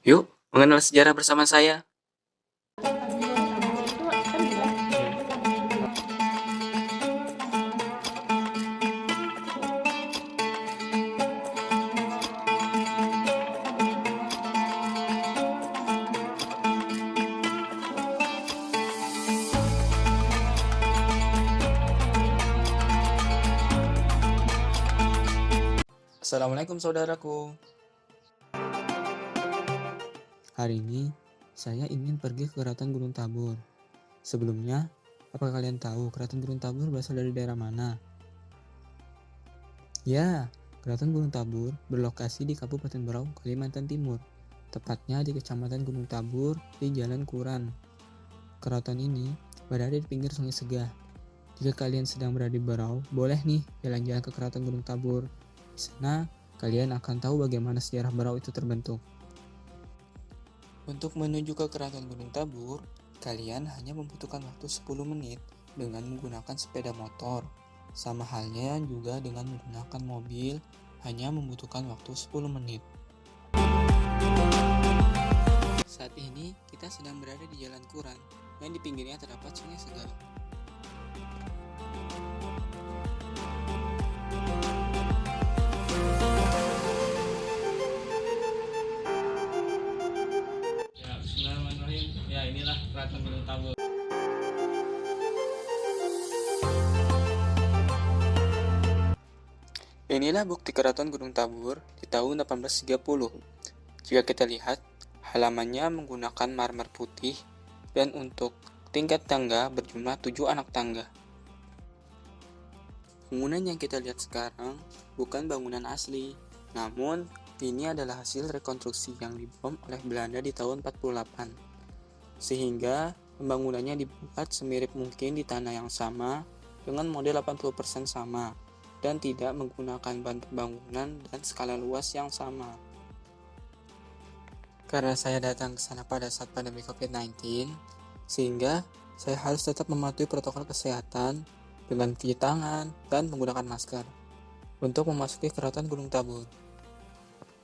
Yuk, mengenal sejarah bersama saya. Assalamualaikum saudaraku. Hari ini, saya ingin pergi ke Keraton Gunung Tabur. Sebelumnya, apakah kalian tahu Keraton Gunung Tabur berasal dari daerah mana? Ya, Keraton Gunung Tabur berlokasi di Kabupaten Berau, Kalimantan Timur. Tepatnya di Kecamatan Gunung Tabur di Jalan Kuran. Keraton ini berada di pinggir Sungai Segah. Jika kalian sedang berada di Berau, boleh nih jalan-jalan ke Keraton Gunung Tabur. Di sana, kalian akan tahu bagaimana sejarah Berau itu terbentuk. Untuk menuju ke Keraton Gunung Tabur, kalian hanya membutuhkan waktu 10 menit dengan menggunakan sepeda motor. Sama halnya juga dengan menggunakan mobil, hanya membutuhkan waktu 10 menit. Saat ini, kita sedang berada di Jalan Kuran, yang di pinggirnya terdapat Sungai Segah. Ya, bismillahirrahmanirrahim. Ya, inilah Keraton Gunung Tabur. Inilah bukti Keraton Gunung Tabur di tahun 1830. Jika kita lihat, halamannya menggunakan marmer putih dan untuk tingkat tangga berjumlah 7 anak tangga. Bangunan yang kita lihat sekarang bukan bangunan asli, namun ini adalah hasil rekonstruksi yang dibom oleh Belanda di tahun 48. Sehingga pembangunannya dibuat semirip mungkin di tanah yang sama dengan model 80% sama dan tidak menggunakan bahan pembangunan dan skala luas yang sama. Karena saya datang ke sana pada saat pandemi COVID-19, sehingga saya harus tetap mematuhi protokol kesehatan dengan cuci tangan dan menggunakan masker untuk memasuki Keraton Gunung Tabur.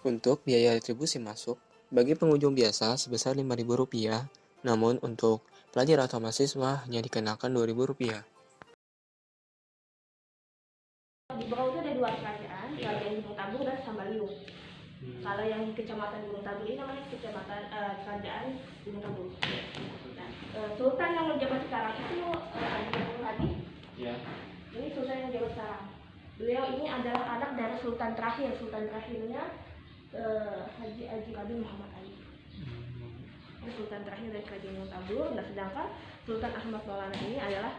Untuk biaya retribusi masuk, bagi pengunjung biasa sebesar Rp5.000, namun untuk pelajar atau mahasiswa hanya dikenakan Rp2.000. Di Berau itu ada dua kerajaan, kerajaan Gunung Tabur dan Sambaliung. Kalau yang di Kecamatan Gunung Tabur ini namanya kerajaan Gunung Tabur. Nah, Sultan yang menjabat sekarang itu Abdul Hadi. Ya. Ini Sultan yang menjabat sekarang. Beliau ini adalah anak dari Sultan terakhir. Sultan terakhirnya Haji Qadim Muhammad Ali. Ini Sultan terakhir dari kerajaan Gunung Tabur. Nah, sedangkan Sultan Ahmad Maulana ini adalah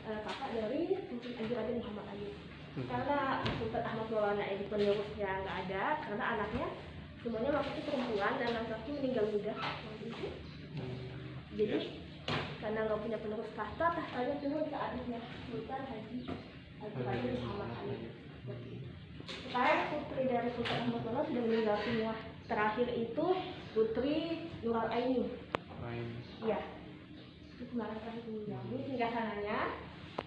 kakak dari Sultan Haji Qadim Muhammad Ali. Karena Sultan Ahmad Maulana ini penerusnya nggak ada, karena anaknya semuanya waktu itu perempuan dan laki-laki meninggal muda waktu itu. Jadi karena nggak punya penerus tahtanya turun ke adiknya Sultan Haji Qadim Muhammad Ali. Sekarang putri dari Sultan Ahmad Maulana sudah meninggal semua. Terakhir itu putri Nur Aini. Iya. Itu kemarin terakhir meninggal. Ini singgasananya.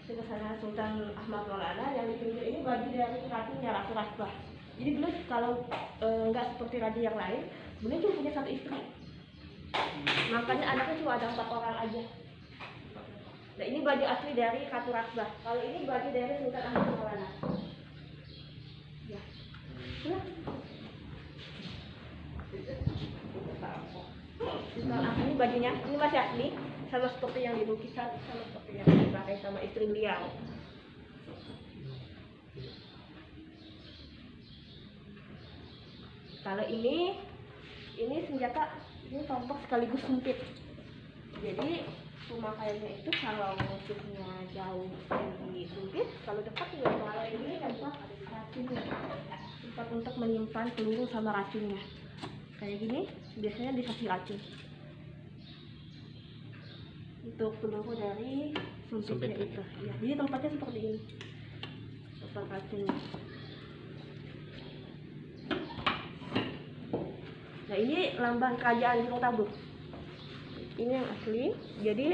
Singgasana Sultan Ahmad Maulana yang di pinggir ini bagi dari ratunya, Ratu Rasbah. Jadi beliau kalau nggak seperti raja yang lain, beliau cuma punya satu istri. Makanya anaknya cuma ada 4 orang aja. Nah, ini baju asli dari Ratu Rasbah. Kalau ini baju dari Sultan Ahmad Maulana. Ya. Nah, ini bajunya, ini masih asli, sama seperti yang di lukisan, sama seperti yang dipakai sama istri beliau. Kalau ini senjata, ini tombak sekaligus sempit. Jadi pemakaiannya itu kalau musuhnya jauh dan sempit, kalau dekat juga kalau ini tempat racunnya, tempat untuk menyimpan peluru sama racunnya. Kayak gini biasanya dikasih racun untuk peluru dari sumpitnya itu. Ya, jadi tempatnya seperti ini, tempat racunnya. Nah, ini lambang kerajaan Gunung Tabur. Ini yang asli. Jadi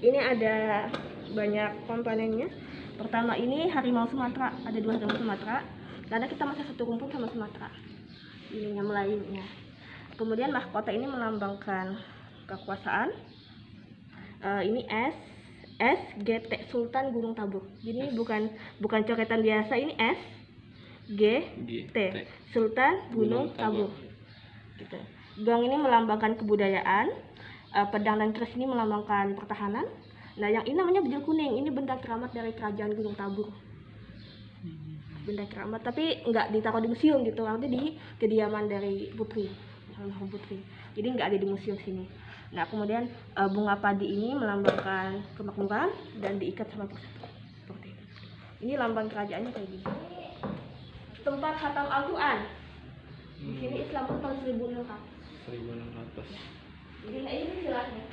ini ada banyak komponennya. Pertama ini harimau Sumatera, ada 2 harimau Sumatera. Karena kita masih satu rumpun sama Sumatera. Ini yang Melayunya. Kemudian mahkota ini melambangkan kekuasaan. Ini SGT Sultan Gunung Tabur. Jadi bukan coretan biasa, ini SGT Sultan Gunung Tabur. Gitu. Gong ini melambangkan kebudayaan. Pedang dan keris ini melambangkan pertahanan. Nah, yang ini namanya bejel kuning. Ini benda keramat dari kerajaan Gunung Tabur. Benda keramat, tapi nggak ditaruh di museum gitu, nanti di kediaman dari Putri, almarhum Putri. Jadi nggak ada di museum sini. Nah, kemudian bunga padi ini melambangkan kemakmuran dan diikat sama persatu. Seperti itu. Ini lambang kerajaannya kayak gini. Tempat khatam Al-Quran. Di sini Islam pun tahun 1600. 1600. Jadi ini silahnya.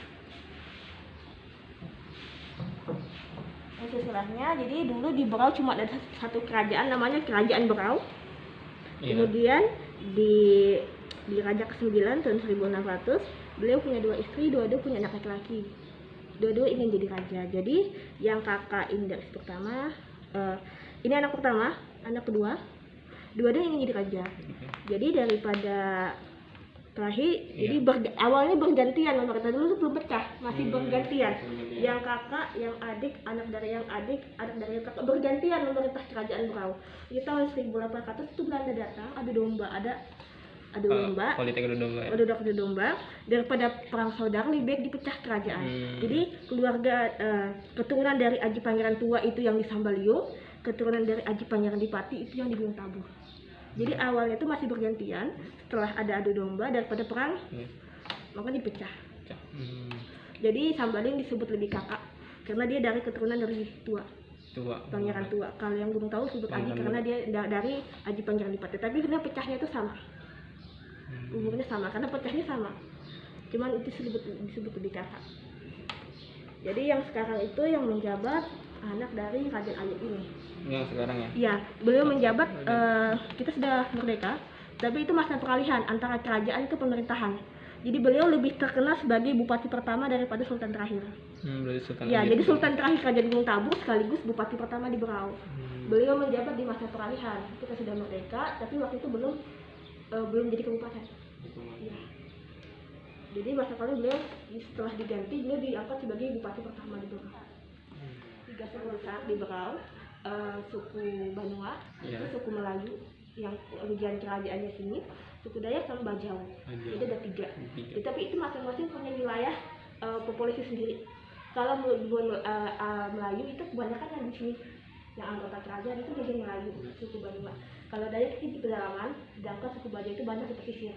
Ini silahnya. Jadi dulu di Berau cuma ada satu kerajaan, namanya Kerajaan Berau. Kemudian di Raja ke-9 tahun 1600, beliau punya 2 istri, dua-dua punya anak laki-laki. Dua-dua ingin jadi raja. Jadi yang kakak ini dari pertama, ini anak pertama, anak kedua, dua-dua ingin jadi raja. Jadi daripada terakhir, jadi awalnya bergantian, nomor kita dulu tuh belum pecah, masih bergantian. Yang kakak, yang adik, anak dari yang adik, anak dari yang kakak bergantian memerintah kerajaan Berau. Di tahun 1800 itu Belanda datang, adu domba, Politik adu domba. Adu domba. Daripada perang saudara lebih baik dipecah kerajaan. Jadi keluarga keturunan dari Aji Pangeran Tua itu yang di Sambalio, keturunan dari Aji Pangeran Dipati itu yang di Gunung Tabur. Jadi awalnya itu masih bergantian, setelah ada adu domba daripada perang, maka dipecah. Jadi Sambalio disebut lebih kakak karena dia dari keturunan dari Tua. Pangeran Tua. Kalau yang Gunung Tabur disebut Aji karena dia dari Aji Pangeran Dipati. Tapi sebenarnya pecahnya itu sama. Umurnya sama karena pecahnya sama, cuman itu disebut lebih kakak. Jadi yang sekarang itu yang menjabat anak dari Raden Ajat ini. Yang sekarang ya? Iya, beliau menjabat. Kita sudah merdeka, tapi itu masa peralihan antara kerajaan ke pemerintahan. Jadi beliau lebih terkenal sebagai bupati pertama daripada sultan terakhir. Jadi sultan terakhir kerajaan Gunung Tabur sekaligus bupati pertama di Berau. Beliau menjabat di masa peralihan. Kita sudah merdeka, tapi waktu itu belum jadi kabupaten. Ya. Jadi masa kali beliau setelah diganti, beliau diangkat sebagai bupati pertama di Berau. 3 suku besar di Berau, suku Banua, itu suku Melayu yang region kerajaannya sini, suku Dayak sama Bajau. Itu ada 3. Tapi itu masing-masing punya wilayah populasi sendiri. Kalau Melayu itu kebanyakan yang di sini, yang anggota kerajaan itu bagian Melayu, suku Banua. Kalau Dayak itu di pedalaman, sedangkan suku Bajau itu banyak di pesisir.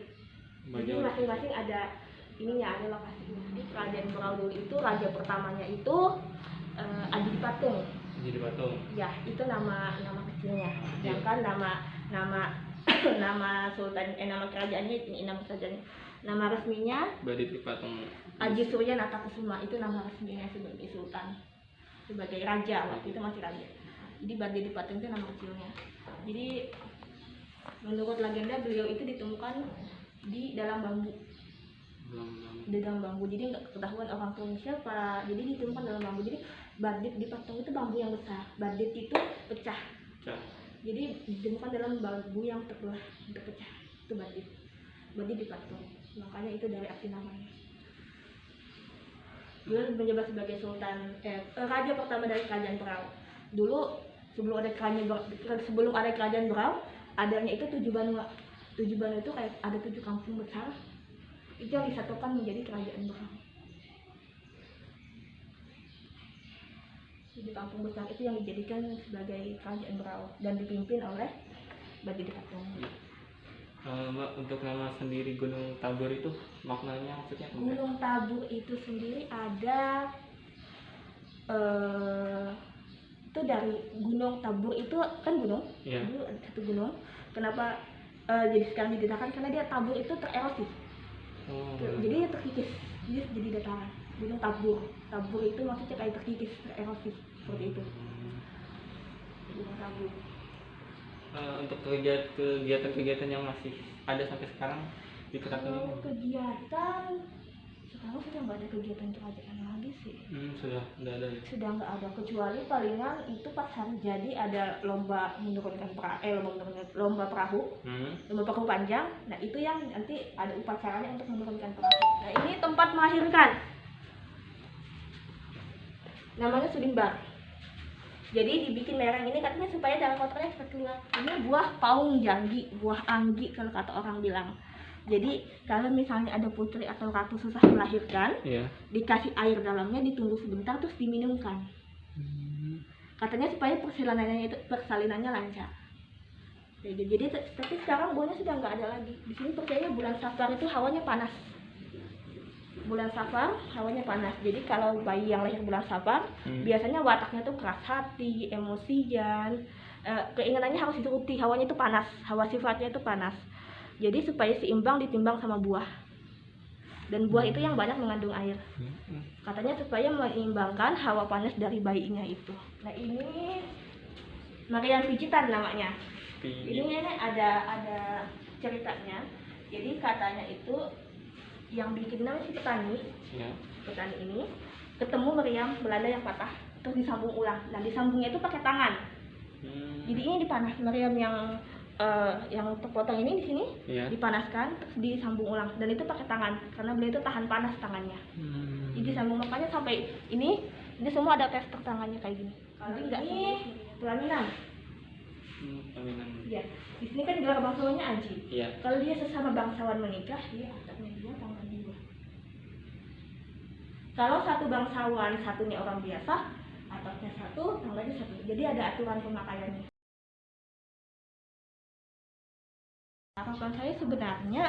Jadi masing-masing ada ininya, ada lokasinya. Jadi kerajaan Berau dulu itu raja pertamanya itu Adi Dipatung. Ya, itu nama kecilnya. Sedangkan nama sultan nama kerajaannya ini nama resminya Badit Dipatung. Aji Surya Natakusuma, itu nama resminya sebagai sultan, sebagai raja, waktu itu masih raja. Jadi Badit Dipatung itu nama kecilnya. Jadi menurut legenda beliau itu ditemukan di dalam bambu. Jadi nggak ketahuan orang tuanya siapa. Jadi ditemukan dalam bambu. Jadi Badit Dipatung itu bambu yang besar. Badit itu pecah. Jadi ditemukan dalam bambu yang terpecah. Itu Badit Dipatung. Makanya itu dari arti namanya. Beliau menjabat sebagai raja pertama dari kerajaan Berau. Dulu sebelum ada kerajaan Berau, adanya itu 7 Banua. 7 Banua itu kayak ada 7 kampung besar. Itu yang disatukan menjadi kerajaan Berau. 7 kampung besar itu yang dijadikan sebagai kerajaan Berau dan dipimpin oleh Badit Dipatung. Mbak, untuk nama sendiri Gunung Tabur itu maknanya maksudnya apa? Gunung Tabur itu sendiri ada itu dari Gunung Tabur itu kan gunung, dulu ada satu gunung. Kenapa jadi sekarang didatakan? Karena dia tabur itu tererosi, jadi terkikis, jadi dataran. Gunung Tabur itu maksudnya kayak terkikis, tererosi seperti itu. Gunung Tabur. Untuk kegiatan-kegiatan yang masih ada sampai sekarang di Keraton ini? Kegiatan Sekarang sudah nggak ada kegiatan kerajaan lagi sih. Sudah tidak ada ya. Sudah nggak ada, kecuali palingan itu pas hari jadi ada lomba menurunkan lomba perahu, lomba perahu panjang. Nah itu yang nanti ada upacaranya untuk menurunkan perahu. Nah ini tempat melahirkan, namanya sudimbar. Jadi dibikin lereng ini katanya supaya darah kotornya cepat keluar. Ini buah paung janggi, buah anggi kalau kata orang bilang. Jadi kalau misalnya ada putri atau ratu susah melahirkan, dikasih air dalamnya, ditunggu sebentar terus diminumkan. Katanya supaya persalinannya lancar. Jadi tapi sekarang buahnya sudah nggak ada lagi. Di sini percaya bulan Safar itu hawanya panas. Bulan Safar hawanya panas. Jadi kalau bayi yang lahir bulan Safar, biasanya wataknya tuh keras hati, emosian, keinginannya harus dituruti, hawanya itu panas, hawa sifatnya itu panas. Jadi supaya seimbang ditimbang sama buah. Dan buah itu yang banyak mengandung air. Katanya supaya menyeimbangkan hawa panas dari bayinya itu. Nah ini Marian Pijitan namanya. Ini ada ceritanya. Jadi katanya itu yang bikin namanya si petani. Petani ini ketemu meriam Belanda yang patah, terus disambung ulang. Nah disambungnya itu pakai tangan. Jadi ini dipanas, meriam yang terpotong ini di sini dipanaskan terus disambung ulang, dan itu pakai tangan karena beliau itu tahan panas tangannya. Jadi disambung, makanya sampai ini semua ada tester tangannya kayak gini. Kalau ini pelaminan. Ya, di sini kan gelar bangsawannya Aji. Kalau dia sesama bangsawan menikah, dia ataknya dia tangan dua. Kalau satu bangsawan, satunya orang biasa, ataknya satu, tangannya satu. Jadi ada aturan pemakaiannya. Harapan saya sebenarnya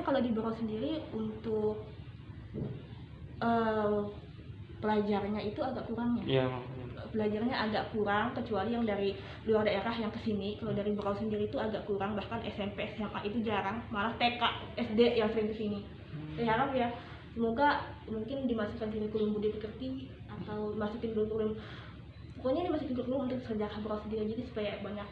kalau di Berau sendiri untuk pelajarnya itu agak kurangnya. Pelajarnya agak kurang, kecuali yang dari luar daerah yang kesini. Kalau dari Berau sendiri itu agak kurang, bahkan SMP, SMA itu jarang, malah TK, SD yang sering kesini. Saya harap ya, semoga mungkin dimasukkan kurikulum budi pekerti atau masukin kurikulum, pokoknya dimasukin kurikulum untuk sejarah Berau sendiri, jadi supaya banyak